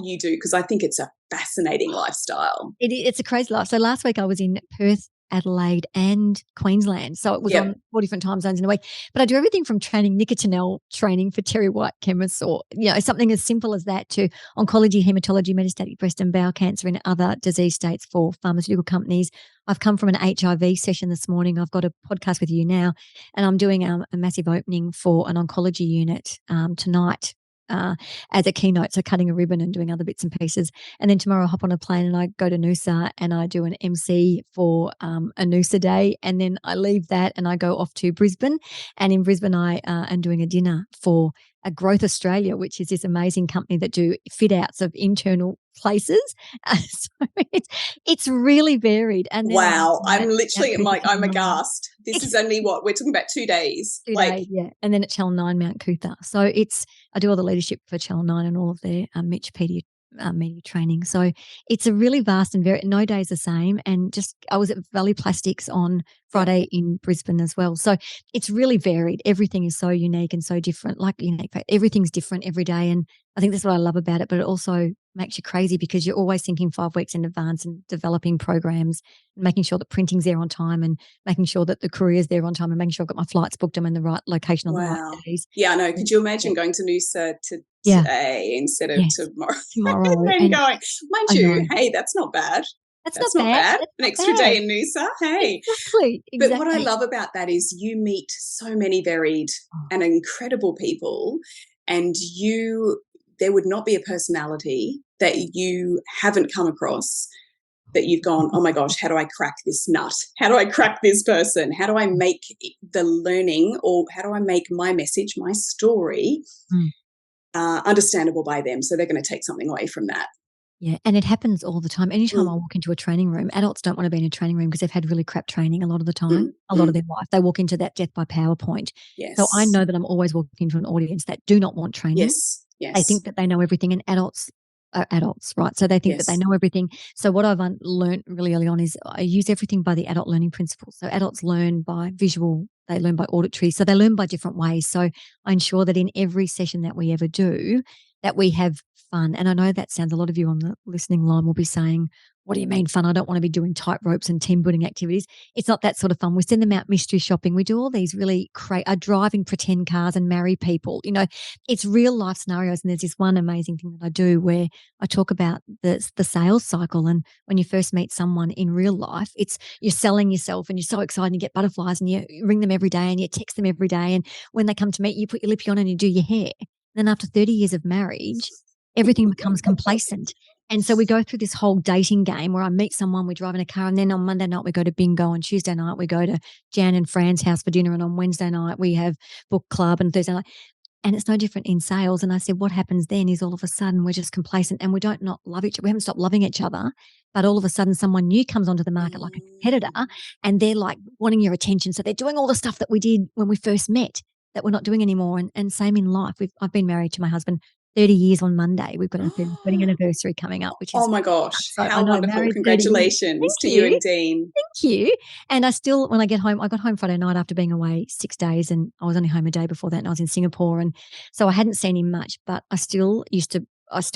you do? Because I think it's a fascinating lifestyle. It's a crazy life. So last week I was in Perth, Adelaide and Queensland. So it was on 4 different time zones in a week. But I do everything from training nicotinill training for Terry White chemists, or, something as simple as that, to oncology, hematology, metastatic breast and bowel cancer and other disease states for pharmaceutical companies. I've come from an HIV session this morning. I've got a podcast with you now, and I'm doing a massive opening for an oncology unit tonight as a keynote, so cutting a ribbon and doing other bits and pieces. And then tomorrow I hop on a plane and I go to Noosa and I do an MC for a Noosa day. And then I leave that and I go off to Brisbane. And in Brisbane I am doing a dinner for a Growth Australia, which is this amazing company that do fit outs of internal places. So it's really varied. And then wow, I'm literally I'm aghast. This is only what we're talking about 2 days. 2 days, yeah. And then at Channel 9 Mount Cootha. So I do all the leadership for Channel 9 and all of their Mitch Pedia media training. So it's a really vast and no day's the same. And I was at Valley Plastics on Friday in Brisbane as well. So it's really varied. Everything is so unique and so different. Everything's different every day. And I think that's what I love about it. But it also makes you crazy because you're always thinking 5 weeks in advance and developing programs and making sure that printing's there on time and making sure that the courier's there on time and making sure I've got my flights booked, I'm in the right location on the right days. Yeah, I know. Could you imagine going to Noosa today instead of tomorrow? Tomorrow. And going, mind you, hey, that's not bad. That's not bad. An extra day in Noosa. Hey. Exactly. But what I love about that is you meet so many varied and incredible people, and there would not be a personality that you haven't come across that you've gone, oh my gosh, how do I crack this nut? How do I crack this person? How do I make the learning, or how do I make my message, my story understandable by them so they're going to take something away from that? Yeah, and it happens all the time. Anytime I walk into a training room, adults don't want to be in a training room because they've had really crap training a lot of the time, a lot of their life. They walk into that death by PowerPoint. Yes. So I know that I'm always walking into an audience that do not want training. Yes. They think that they know everything, and adults are adults, right? So they think that they know everything. So what I've learned really early on is I use everything by the adult learning principles. So adults learn by visual, they learn by auditory, so they learn by different ways. So I ensure that in every session that we ever do, that we have fun. And I know that sounds, a lot of you on the listening line will be saying, what do you mean fun? I don't want to be doing tight ropes and team building activities. It's not that sort of fun. We send them out mystery shopping. We do all these really driving pretend cars and marry people. It's real life scenarios. And there's this one amazing thing that I do where I talk about the sales cycle. And when you first meet someone in real life, you're selling yourself and you're so excited and you get butterflies and you ring them every day and you text them every day. And when they come to meet you, put your lippy on and you do your hair. Then after 30 years of marriage, everything becomes complacent. And so we go through this whole dating game where I meet someone, we drive in a car, and then on Monday night we go to bingo, on Tuesday night we go to Jan and Fran's house for dinner, and on Wednesday night we have book club, and Thursday night. And it's no different in sales. And I said, what happens then is all of a sudden we're just complacent and we don't not love each other. We haven't stopped loving each other, but all of a sudden someone new comes onto the market like a competitor, and they're like wanting your attention. So they're doing all the stuff that we did when we first met that we're not doing anymore. And same in life. I've been married to my husband 30 years on Monday. We've got our 30th wedding anniversary coming up, which is, oh my gosh, so how wonderful. Congratulations to you and Dean. Thank you. And I still, when I get home, I got home Friday night after being away 6 days, and I was only home a day before that, and I was in Singapore. And so I hadn't seen him much, but I still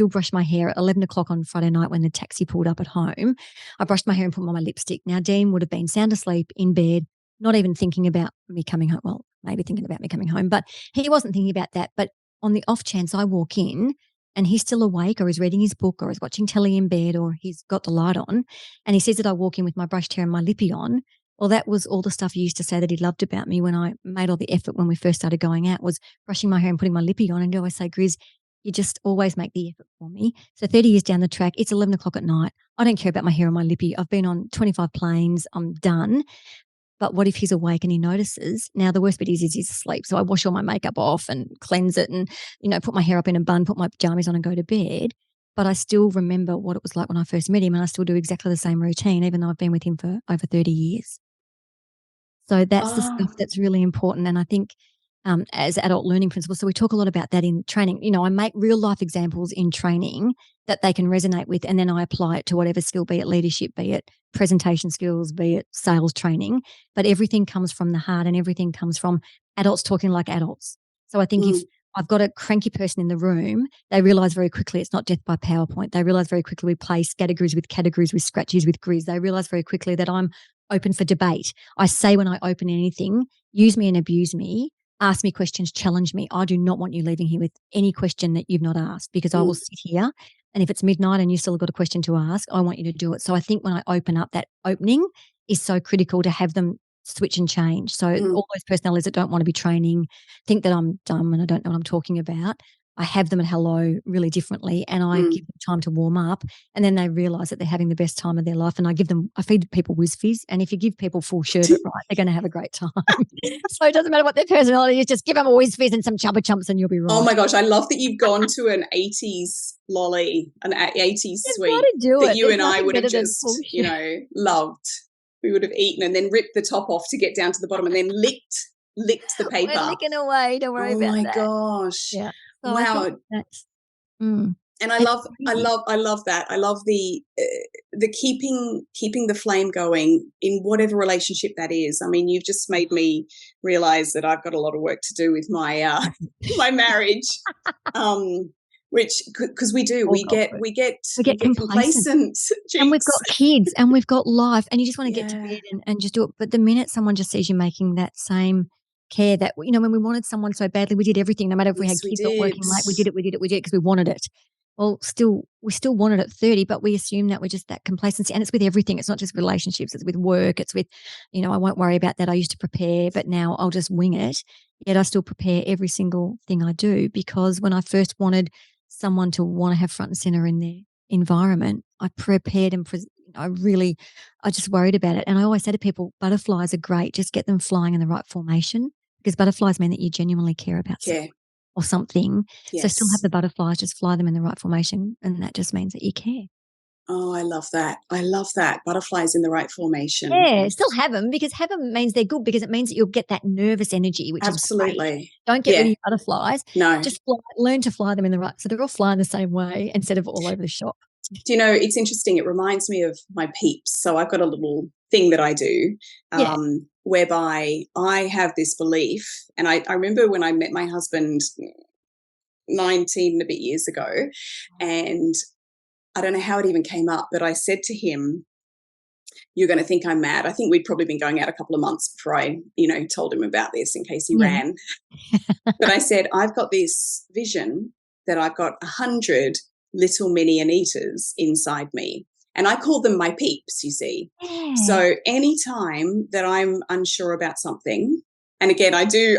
brushed my hair at 11 o'clock on Friday night when the taxi pulled up at home. I brushed my hair and put on my lipstick. Now, Dean would have been sound asleep in bed, not even thinking about me coming home. Well, maybe thinking about me coming home, but he wasn't thinking about that. But on the off chance I walk in and he's still awake, or he's reading his book, or he's watching telly in bed, or he's got the light on, and he says that I walk in with my brushed hair and my lippy on, well, that was all the stuff he used to say that he loved about me when I made all the effort when we first started going out, was brushing my hair and putting my lippy on. And I always say, Grizz, you just always make the effort for me. So 30 years down the track, it's 11 o'clock at night. I don't care about my hair and my lippy. I've been on 25 planes. I'm done. But what if he's awake and he notices? Now, the worst bit is he's asleep. So I wash all my makeup off and cleanse it and, put my hair up in a bun, put my pajamas on and go to bed. But I still remember what it was like when I first met him, and I still do exactly the same routine, even though I've been with him for over 30 years. So that's the stuff that's really important. And I think as adult learning principles, so we talk a lot about that in training. I make real life examples in training that they can resonate with, and then I apply it to whatever skill, be it leadership, be it presentation skills, be it sales training. But everything comes from the heart, and everything comes from adults talking like adults. So I think if I've got a cranky person in the room, they realise very quickly it's not death by PowerPoint. They realise very quickly we play categories with scratchies with Grizz. They realise very quickly that I'm open for debate. I say when I open anything, use me and abuse me, ask me questions, challenge me. I do not want you leaving here with any question that you've not asked, because I will sit here, and if it's midnight and you still got a question to ask, I want you to do it. So I think when I open up, that opening is so critical to have them switch and change. So all those personalities that don't want to be training, think that I'm dumb and I don't know what I'm talking about, I have them at hello really differently, and I give them time to warm up, and then they realise that they're having the best time of their life. And I feed people whiz fizz, and if you give people full sherbet, right, they're going to have a great time. So it doesn't matter what their personality is, just give them a whiz fizz and some chubba chumps and you'll be right. Oh my gosh, I love that you've gone to an 80s lolly, an 80s sweet that you and I would have just, loved. We would have eaten and then ripped the top off to get down to the bottom and then licked the paper. We're licking away, don't worry about that. Oh my gosh. Yeah. So wow. And I love that. I love the keeping the flame going in whatever relationship that is. I mean, you've just made me realize that I've got a lot of work to do with my my marriage. Which, because we get complacent. And we've got kids and we've got life, and you just want to get to bed and just do it. But the minute someone just sees you making that same care that, when we wanted someone so badly, we did everything, no matter if we had kids or working late, we did it because we wanted it. Well, we still want it at 30, but we assume that we're just that complacency. And it's with everything. It's not just relationships. It's with work. It's with, I won't worry about that. I used to prepare, but now I'll just wing it. Yet I still prepare every single thing I do, because when I first wanted someone to want to have front and center in their environment, I prepared and I just worried about it. And I always say to people, butterflies are great. Just get them flying in the right formation, because butterflies mean that you genuinely care about something or something. Yes. So still have the butterflies, just fly them in the right formation, and that just means that you care. Oh, I love that. Butterflies in the right formation. Yeah, still have them, because have them means they're good, because it means that you'll get that nervous energy, which is great. Don't get rid of your butterflies. No. Just learn to fly them in the right. So they're all flying the same way instead of all over the shop. Do you know, it's interesting. It reminds me of my peeps. So I've got a little thing that I do whereby I have this belief. And I remember when I met my husband 19 and a bit years ago, and I don't know how it even came up, but I said to him, "You're going to think I'm mad." I think we'd probably been going out a couple of months before I, told him about this in case he ran. But I said, "I've got this vision that I've got 100 little mini Anitas inside me." And I call them my peeps, you see. So anytime that I'm unsure about something, and again, I do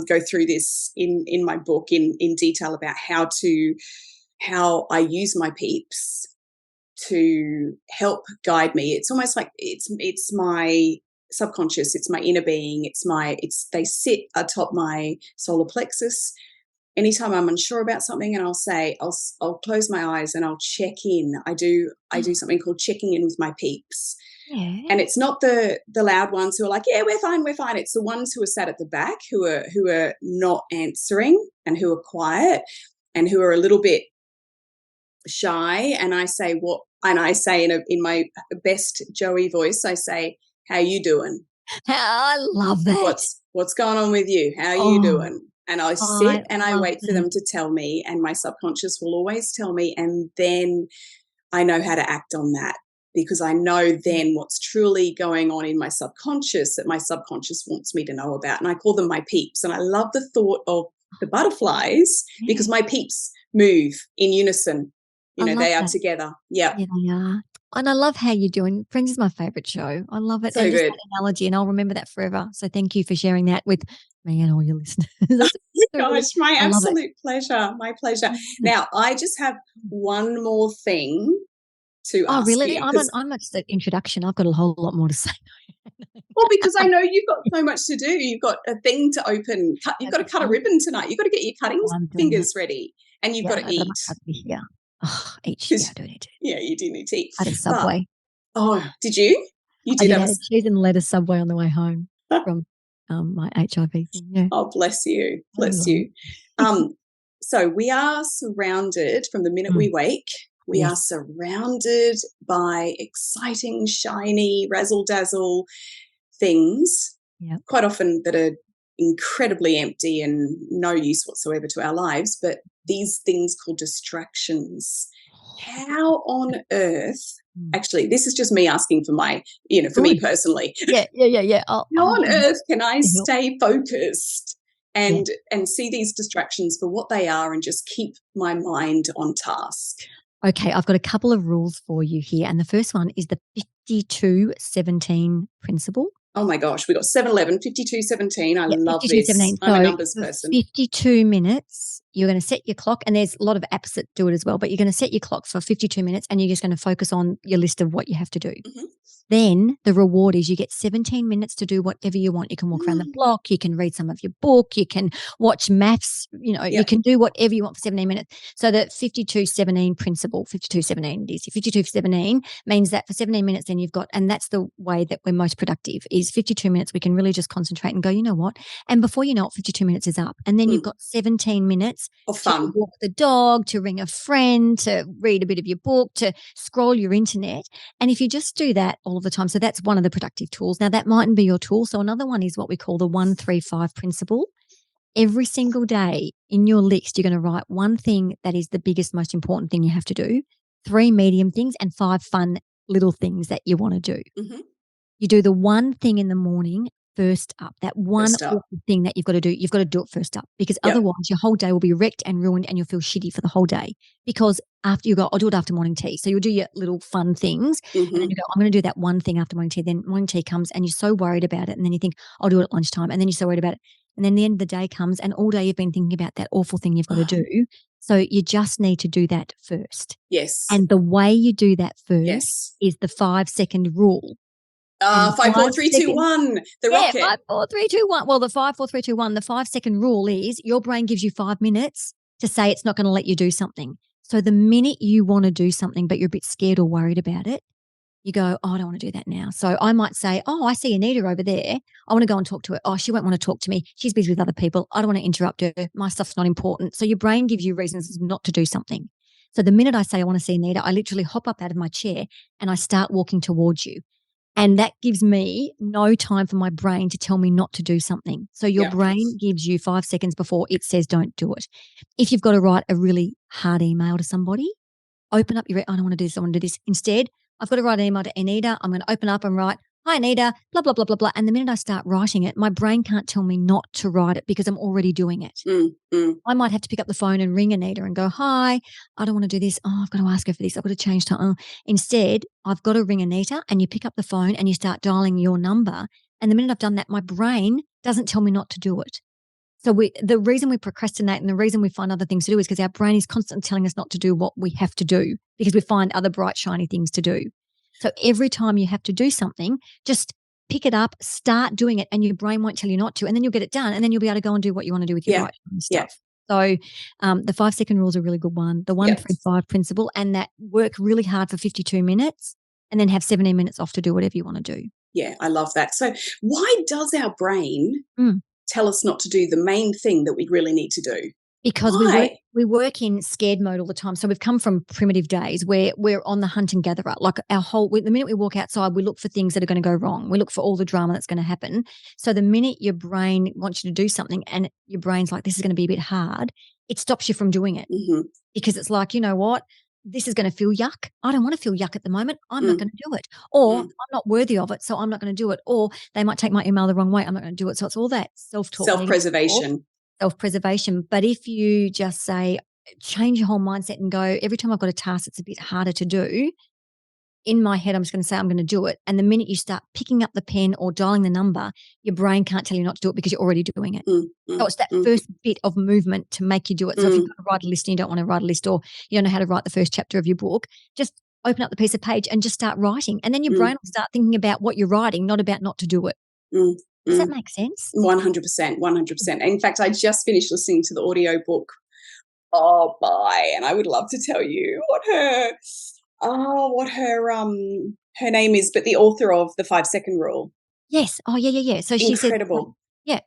go through this in my book in detail about how I use my peeps to help guide me. It's almost like it's my subconscious, it's my inner being, they sit atop my solar plexus. Anytime I'm unsure about something, and I'll close my eyes and I'll check in. I do something called checking in with my peeps. Yeah. And it's not the loud ones who are like, "Yeah, we're fine. It's the ones who are sat at the back, who are not answering, and who are quiet, and who are a little bit shy." And I say in my best Joey voice, I say, "How you doing?" I love that. What's going on with you? How are you doing? And I sit and I wait for them to tell me, and my subconscious will always tell me, and then I know how to act on that, because I know then what's truly going on in my subconscious that my subconscious wants me to know about. And I call them my peeps. And I love the thought of the butterflies because my peeps move in unison. They are together. Yeah, they are. And I love how you're doing. Friends is my favourite show. I love it. So good. That analogy, and I'll remember that forever. So thank you for sharing that with me and all your listeners. Gosh, my absolute pleasure. My pleasure. Now, I just have one more thing to ask you. Oh, really? I'm just an introduction. I've got a whole lot more to say. Well, because I know you've got so much to do. You've got a thing to open. You've got to cut a ribbon tonight. You've got to get your cutting fingers ready, and you've got to eat. Yeah. Oh, eat. Yeah, I do need to. Yeah, you do need to eat. I had a Subway. Did you? You did have a cheese and lettuce Subway on the way home from my HIV thing. Yeah. Oh, bless you. Bless you. So we are surrounded from the minute we wake. We are surrounded by exciting, shiny, razzle-dazzle things, quite often that are incredibly empty and no use whatsoever to our lives, but these things called distractions. How on earth Actually, this is just me asking for my, for me personally. Yeah. How on earth can I stay focused and see these distractions for what they are and just keep my mind on task? Okay, I've got a couple of rules for you here. And the first one is the 52-17 principle. Oh my gosh, we got 7-11, 52-17. I love 52, this. 17. I'm a So numbers person. 52 minutes, you're going to set your clock, and there's a lot of apps that do it as well, but you're going to set your clock for 52 minutes and you're just going to focus on your list of what you have to do. Mm-hmm. Then the reward is you get 17 minutes to do whatever you want. You can walk around the block, you can read some of your book, you can watch maths, you can do whatever you want for 17 minutes. So the 52-17 principle, 52-17 it is. 52-17 means that for 17 minutes then you've got, and that's the way that we're most productive, is 52 minutes we can really just concentrate and go, you know what? And before you know it, 52 minutes is up. And then you've got 17 minutes of fun. To walk the dog, to ring a friend, to read a bit of your book, to scroll your internet. And if you just do that all of the time, so that's one of the productive tools. Now, that mightn't be your tool. So another one is what we call the 1-3-5 principle. Every single day in your list, you're going to write one thing that is the biggest, most important thing you have to do, 3 medium things, and 5 fun little things that you want to do. Mm-hmm. You do the one thing in the morning first up, that one awful thing that you've got to do. You've got to do it first up, because otherwise your whole day will be wrecked and ruined and you'll feel shitty for the whole day. Because after you go, I'll do it after morning tea. So you'll do your little fun things and then you go, I'm going to do that one thing after morning tea. Then morning tea comes and you're so worried about it. And then you think, I'll do it at lunchtime. And then you're so worried about it. And then the end of the day comes and all day you've been thinking about that awful thing you've got to do. So you just need to do that first. Yes. And the way you do that first is the 5-second rule. 5, 4, 3, 2, 1. The rocket. 5, 4, 3, 2, 1. Well, the 5, 4, 3, 2, 1. The 5-second rule is your brain gives you 5 minutes to say it's not going to let you do something. So the minute you want to do something, but you're a bit scared or worried about it, you go, oh, I don't want to do that now. So I might say, oh, I see Anita over there. I want to go and talk to her. Oh, she won't want to talk to me. She's busy with other people. I don't want to interrupt her. My stuff's not important. So your brain gives you reasons not to do something. So the minute I say I want to see Anita, I literally hop up out of my chair and I start walking towards you. And that gives me no time for my brain to tell me not to do something. So your brain gives you 5 seconds before it says don't do it. If you've got to write a really hard email to somebody, open up I don't want to do this, I want to do this. Instead, I've got to write an email to Anita. I'm going to open up and write, hi, Anita, blah, blah, blah, blah, blah. And the minute I start writing it, my brain can't tell me not to write it because I'm already doing it. I might have to pick up the phone and ring Anita and go, hi, I don't want to do this. Oh, I've got to ask her for this. I've got to change time. Instead, I've got to ring Anita, and you pick up the phone and you start dialing your number. And the minute I've done that, my brain doesn't tell me not to do it. So the reason we procrastinate and the reason we find other things to do is because our brain is constantly telling us not to do what we have to do because we find other bright, shiny things to do. So every time you have to do something, just pick it up, start doing it, and your brain won't tell you not to, and then you'll get it done, and then you'll be able to go and do what you want to do with your bright, shiny stuff. So the 5-second rule is a really good one. The 1-3-5 principle, and that work really hard for 52 minutes and then have 17 minutes off to do whatever you want to do. Yeah, I love that. So why does our brain tell us not to do the main thing that we really need to do? Because we work in scared mode all the time. So we've come from primitive days where we're on the hunt and gatherer. Like the minute we walk outside, we look for things that are going to go wrong. We look for all the drama that's going to happen. So the minute your brain wants you to do something and your brain's like, this is going to be a bit hard, it stops you from doing it because it's like, you know what? This is going to feel yuck. I don't want to feel yuck at the moment. I'm not going to do it. Or I'm not worthy of it, so I'm not going to do it. Or they might take my email the wrong way. I'm not going to do it. So it's all that self-talk. Self-preservation. But if you just say, change your whole mindset and go, every time I've got a task that's a bit harder to do, in my head, I'm just going to say I'm going to do it. And the minute you start picking up the pen or dialing the number, your brain can't tell you not to do it because you're already doing it. So it's that first bit of movement to make you do it. So if you've got to write a list and you don't want to write a list, or you don't know how to write the first chapter of your book, just open up the piece of page and just start writing. And then your brain will start thinking about what you're writing, not about not to do it. Does that make sense? 100%. In fact, I just finished listening to the audiobook, and I would love to tell you what her name is, but the author of the 5-second rule. Yes. Oh, yeah. So she's incredible.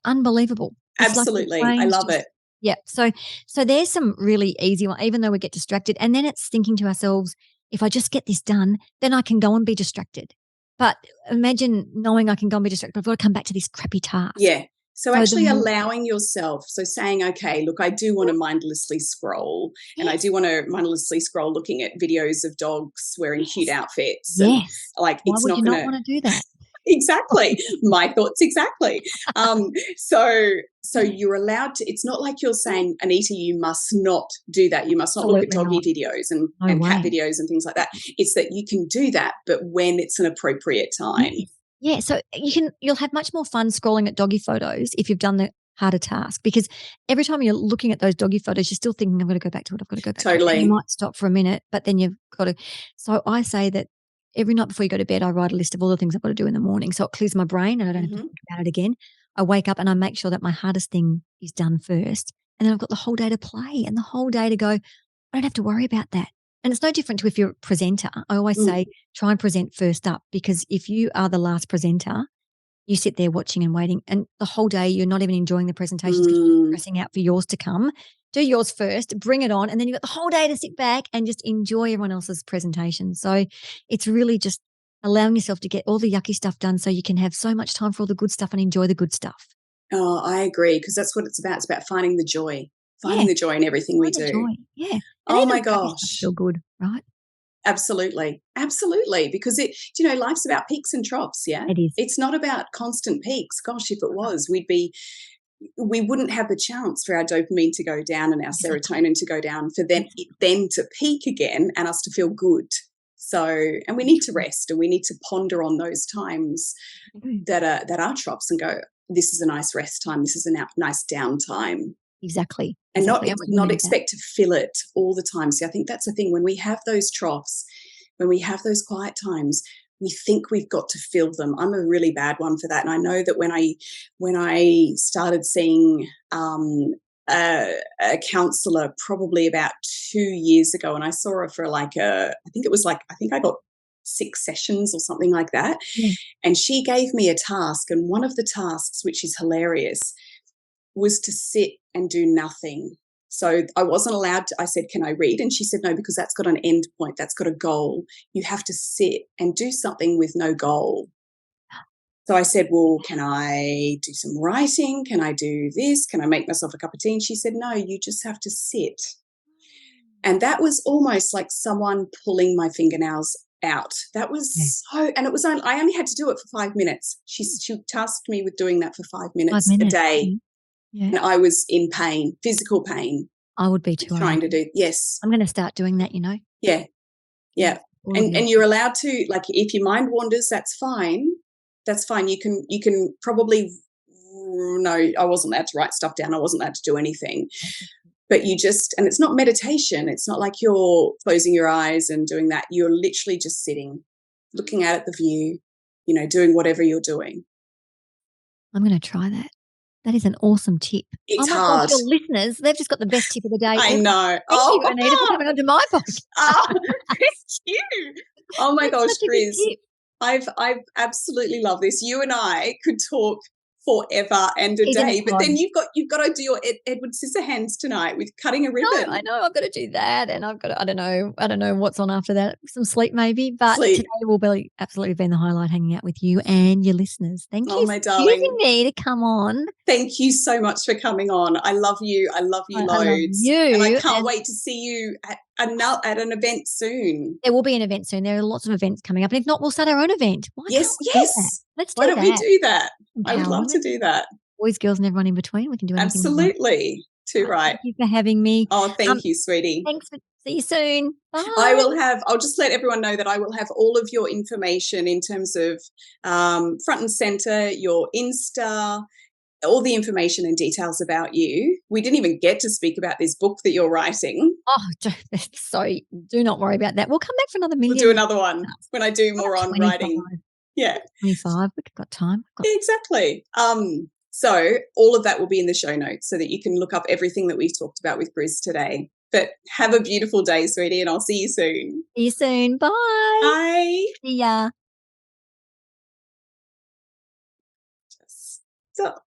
Unbelievable. It's absolutely. Like I love it. Yeah. So there's some really easy one, even though we get distracted. And then it's thinking to ourselves, if I just get this done, then I can go and be distracted. But imagine knowing I can go and be distracted, but I've got to come back to this crappy task. Yeah. So actually allowing yourself, so saying, okay, look, I do want to mindlessly scroll, and I do want to mindlessly scroll looking at videos of dogs wearing cute outfits. Yes. And like, Why it's would not you going not want to do that? Exactly. My thoughts exactly. So you're allowed to, it's not like you're saying, Anita, you must not do that. You must not look at doggy videos and cat videos and things like that. It's that you can do that, but when it's an appropriate time. Yes. Yeah, so you'll have much more fun scrolling at doggy photos if you've done the harder task, because every time you're looking at those doggy photos, you're still thinking, I've got to go back to it. I've got to go back to it. And you might stop for a minute, but then you've got to. So I say that every night before you go to bed, I write a list of all the things I've got to do in the morning. So it clears my brain and I don't have to think about it again. I wake up and I make sure that my hardest thing is done first. And then I've got the whole day to play and the whole day to go, I don't have to worry about that. And it's no different to if you're a presenter. I always say, try and present first up, because if you are the last presenter, you sit there watching and waiting, and the whole day you're not even enjoying the presentations because you're stressing out for yours to come. Do yours first, bring it on, and then you've got the whole day to sit back and just enjoy everyone else's presentation. So it's really just allowing yourself to get all the yucky stuff done so you can have so much time for all the good stuff and enjoy the good stuff. Oh, I agree, because that's what it's about. It's about finding the joy. Finding the joy in everything we do. Joy. Yeah. And oh my gosh. Feel good, right? Absolutely. Absolutely. Because life's about peaks and troughs. Yeah. It is. It's not about constant peaks. Gosh, if it was, we wouldn't have the chance for our dopamine to go down and our serotonin to go down, for then to peak again and us to feel good. So, and we need to rest, and we need to ponder on those times that are troughs and go, this is a nice rest time. This is a nice downtime. Exactly. And not expect to fill it all the time. See, I think that's the thing. When we have those troughs, when we have those quiet times, we think we've got to fill them. I'm a really bad one for that. And I know that when I started seeing a counsellor probably about 2 years ago, and I saw her for I think I got 6 sessions or something like that. Yeah. And she gave me a task. And one of the tasks, which is hilarious, was to sit and do nothing. So I wasn't allowed to, I said, can I read? And she said, no, because that's got an end point. That's got a goal. You have to sit and do something with no goal. So I said, well, can I do some writing? Can I do this? Can I make myself a cup of tea? And she said, no, you just have to sit. And that was almost like someone pulling my fingernails out. That was and it was I only had to do it for 5 minutes. She tasked me with doing that for 5 minutes a day. Yeah. And I was in pain, physical pain. I would be too. Trying to do, yes. I'm going to start doing that, Yeah. Yeah. And you're allowed to, if your mind wanders, that's fine. That's fine. You can probably, no, I wasn't allowed to write stuff down. I wasn't allowed to do anything. But and it's not meditation. It's not like you're closing your eyes and doing that. You're literally just sitting, looking out at the view, doing whatever you're doing. I'm going to try that. That is an awesome tip. It's hard. Gosh, your listeners, they've just got the best tip of the day. I know. Thank you, Anita, for coming onto my podcast. Thank you. Oh my gosh, Chris. I've absolutely love this. You and I could talk forever and a day, but then you've got to do your Edward Scissorhands tonight with cutting a ribbon. No, I know I've got to do that, and I've got to, I don't know what's on after that. Some sleep maybe, but today will be absolutely been the highlight, hanging out with you and your listeners. Thank you my for darling. choosing me to come on. Thank you so much for coming on. I love you. I love you loads. I love you, and I can't wait to see you at an event soon. There will be an event soon. There are lots of events coming up, and if not, we'll start our own event. Yes. Let's do Why that. don't we do that? I would love to do that. Boys, girls, and everyone in between. We can do anything. Absolutely. Too right. Thank you for having me. Oh, thank you, sweetie. Thanks. See you soon. Bye. I'll just let everyone know that I will have all of your information in terms of front and center, your Insta, all the information and details about you. We didn't even get to speak about this book that you're writing. Oh, sorry. Do not worry about that. We'll come back for another million. We'll do another one when I do more on 25. Writing. Yeah. 25. We've got time. Exactly. So all of that will be in the show notes so that you can look up everything that we've talked about with Briz today. But have a beautiful day, sweetie, and I'll see you soon. See you soon. Bye. Bye. See ya. Stop.